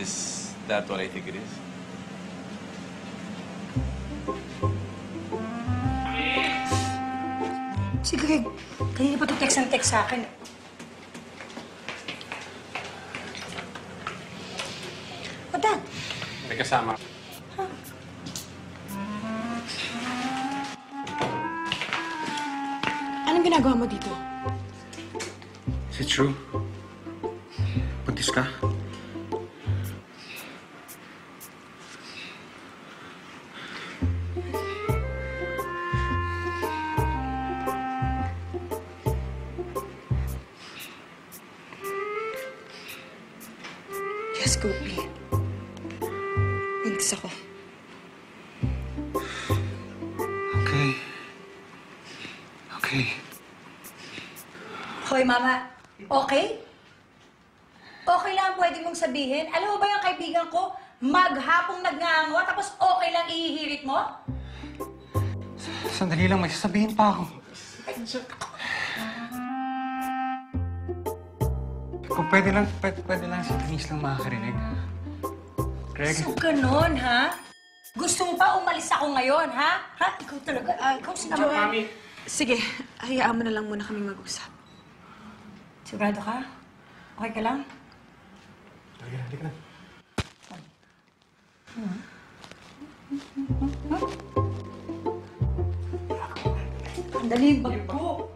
Is that what I think it is? Si Greg, kanina pa ito text ang text sa akin. O, Dad? May kasama. Anong ginagawa mo dito? Is it true? Buntis ka? Yes, Kobe. Buntis ako. Okay. Okay. Hoy, Mama. Okay? Okay lang ang pwede mong sabihin. Alam mo ba yung kaibigan ko? Maghapong nagngangawa, tapos okay lang ihihirit mo? Sandali lang, may sasabihin pa ako. Kung pwede lang si Denise lang makakarinig. Greg? So, ganun, ha? Gusto mo pa umalis ako ngayon, ha? Ha? Ikaw talaga. Ikaw sinabi. Mami. Sige, hayaan mo na lang muna kami mag-usap. Sigurado ka? Okay ka lang? Halika na. Ang dali, bag po.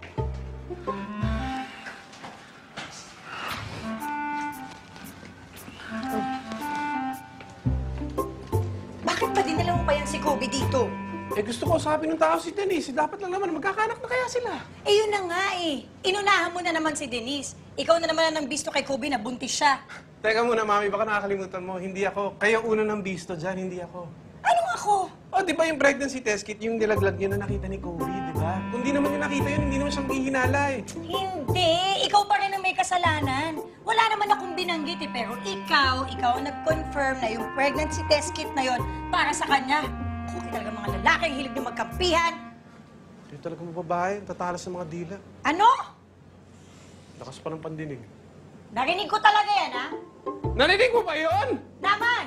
Bakit ba dinala mo pa yan si Kobe dito? Eh gusto ko sabi ng tao si Denise, dapat lang naman magkakanak na kaya sila. Eh yun na nga eh. Inunahan mo na naman si Denise. Ikaw na naman ang bisto kay Kobe na buntis siya. Teka muna, Mami, baka nakakalimutan mo, hindi ako. Kayo una ng bisto dyan, hindi ako. Anong ako? O, di ba yung pregnancy test kit, yung nilaglag niyo na nakita ni Kobe, di ba? Kung di naman niyo nakita yun, hindi naman siyang hihinala eh. Hindi. Ikaw pa rin ang may kasalanan. Wala naman akong binanggit eh, pero ikaw ang nag-confirm na yung pregnancy test kit na yon para sa kanya. Okay talaga mga lalaki ang hilig na magkampihan. Hindi talaga mga babae, tatalas ng mga dila. Ano? Lakas pa ng pandinig. Narinig ko talaga yan, ha? Narinig mo ba yun? Naman!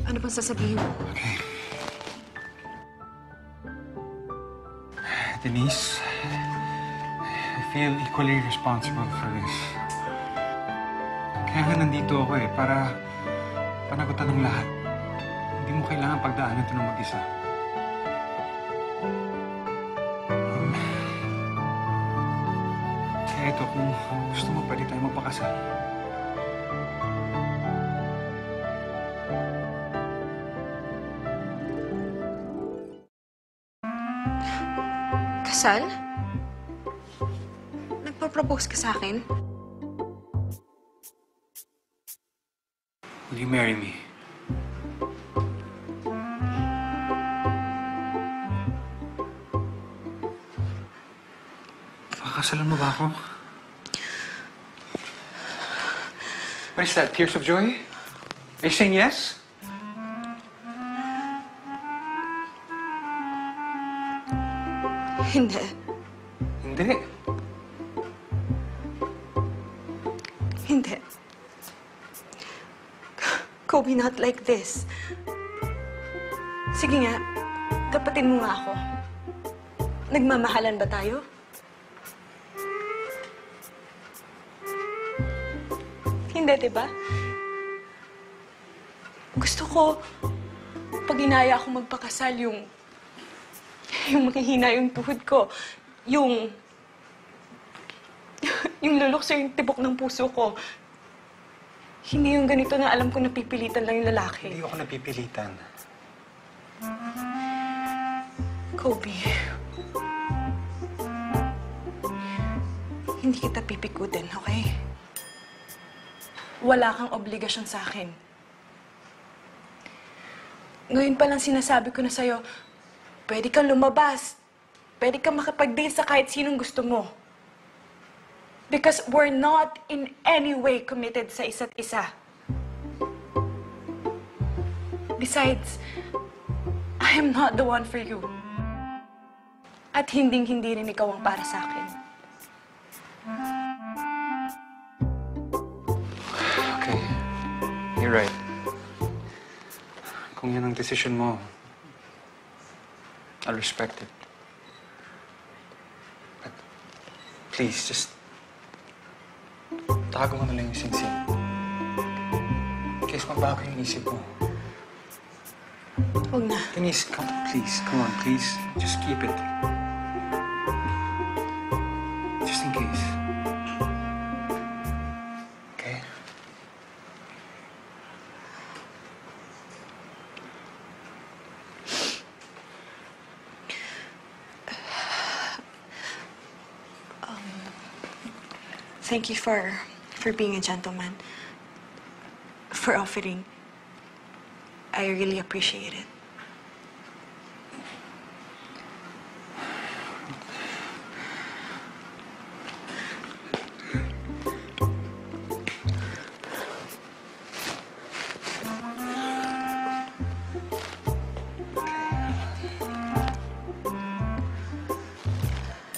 Ano bang sasabihin mo? Okay. Denise, I feel equally responsible for this. Kaya nga nandito ako eh, para panagutan ng lahat. Hindi mo kailangan pagdaanan ito ng mag-isa. Kaya ito, kung gusto mo, pwede tayo magpakasal. Kasal? Nagpa-propose ka sa akin? Will you marry me? Pakakasalan mo ba ako? What is that? Tears of joy? Are you saying yes? Hindi. Hindi. Hindi. Kobe, not like this. Sige nga, tapatin mo nga ako. Nagmamahalan ba tayo? Hindi, diba? Gusto ko, pag inaya ako magpakasal, yung makihina yung tuhod ko, yung lulukso yung tibok ng puso ko. Hindi yung ganito na alam ko napipilitan lang yung lalaki. Hindi ako napipilitan. Kobe, hindi kita pipikutin, okay? Wala kang obligasyon sa akin. Ngayon pa lang sinasabi ko na sa'yo, pwede kang lumabas. Pwede kang makipag-date sa kahit sinong gusto mo. Because we're not in any way committed sa isa't isa. Besides, I am not the one for you. At hinding-hindi rin ikaw ang para sa akin. Okay. You're right. Kung yan ang decision mo, I'll respect it. But please, just tago mo na lang yung singsing. In case magbago yung isip mo. Huwag na. Denise, please, come on, please. Just keep it. Just in case. Okay? Thank you for being a gentleman. For offering. I really appreciate it.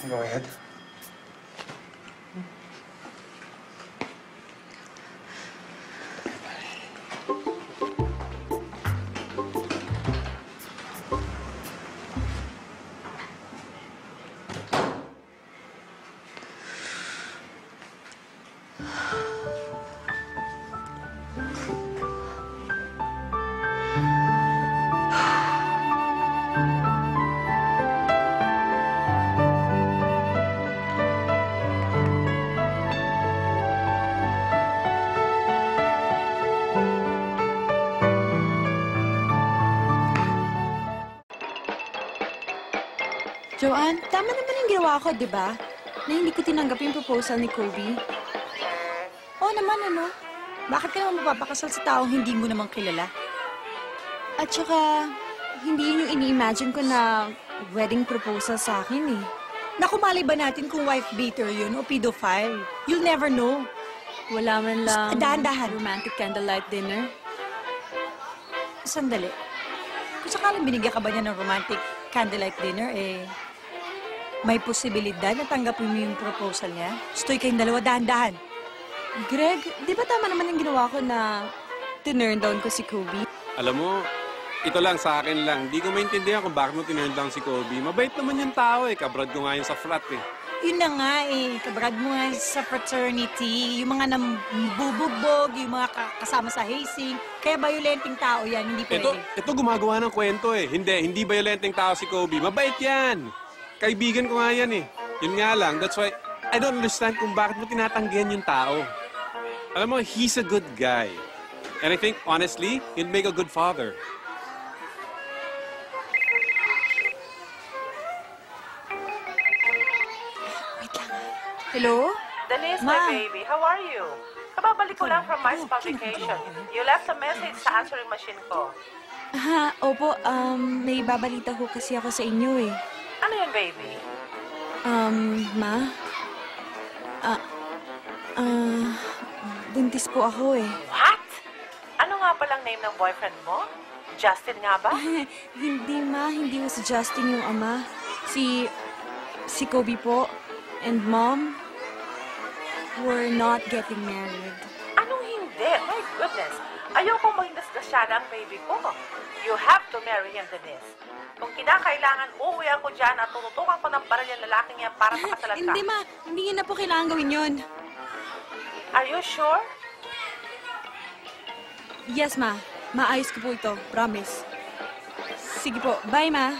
Go ahead. Joanne, tama naman yung ginawa ko, di ba? Na hindi ko tinanggap yung proposal ni Kobe. Oo naman, ano? Bakit ka naman mapapakasal sa taong hindi mo naman kilala? At saka, hindi yun yung ini-imagine ko na wedding proposal sa akin eh. Naku, malay ba natin kung wife-beater yun o pedophile? You'll never know. Wala man lang Dahan-dahan. romantic candlelight dinner. Sandali. Kung sakaling binigyan ka ba niya ng romantic candlelight dinner, may posibilidad na tanggapin mo yung proposal niya? Stoy kayong dalawa, dahan-dahan. Greg, di ba tama naman yung ginawa ko na tinurn down ko si Kobe? Alam mo, ito lang sa akin lang. Di ko maintindihan kung bakit mo tinurn down si Kobe. Mabait naman yung tao eh. Kabrad ko nga yun sa frat eh. Yun na nga kabrad mo nga sa fraternity, yung mga nambubugbog, yung mga kasama sa hazing. Kaya violenting tao yan, hindi pwede. Ito gumagawa ng kwento eh. Hindi violenting tao si Kobe. Mabait yan. Kaibigan ko nga yan eh. Yun nga lang, that's why I don't understand kung bakit mo tinatanggihan yung tao. Alam mo, he's a good guy. And I think, honestly, he'd make a good father. Hello? Denise, Ma. my baby, how are you? Kababalik ko lang from my spa vacation. You left a message sa answering machine ko. Opo, may babalita ko kasi ako sa inyo eh. Ano yun, baby? Ma? Buntis po ako eh. What? Ano nga palang name ng boyfriend mo? Justin nga ba? Hindi ma, hindi ko si Justin yung ama. Si Kobe po. And Mom, we're not getting married. Anong hindi? My goodness. Ayoko maging disgrasyada ang baby ko. You have to marry him, Denise. Kung kinakailangan, uuwi ako dyan at tututukan ko ng baril yung lalaking yan para pakasalan ka. Hindi ma, hindi yun na po kailangan gawin yun. Are you sure? Yes ma, maayos ko po ito, promise. Sige po, bye ma.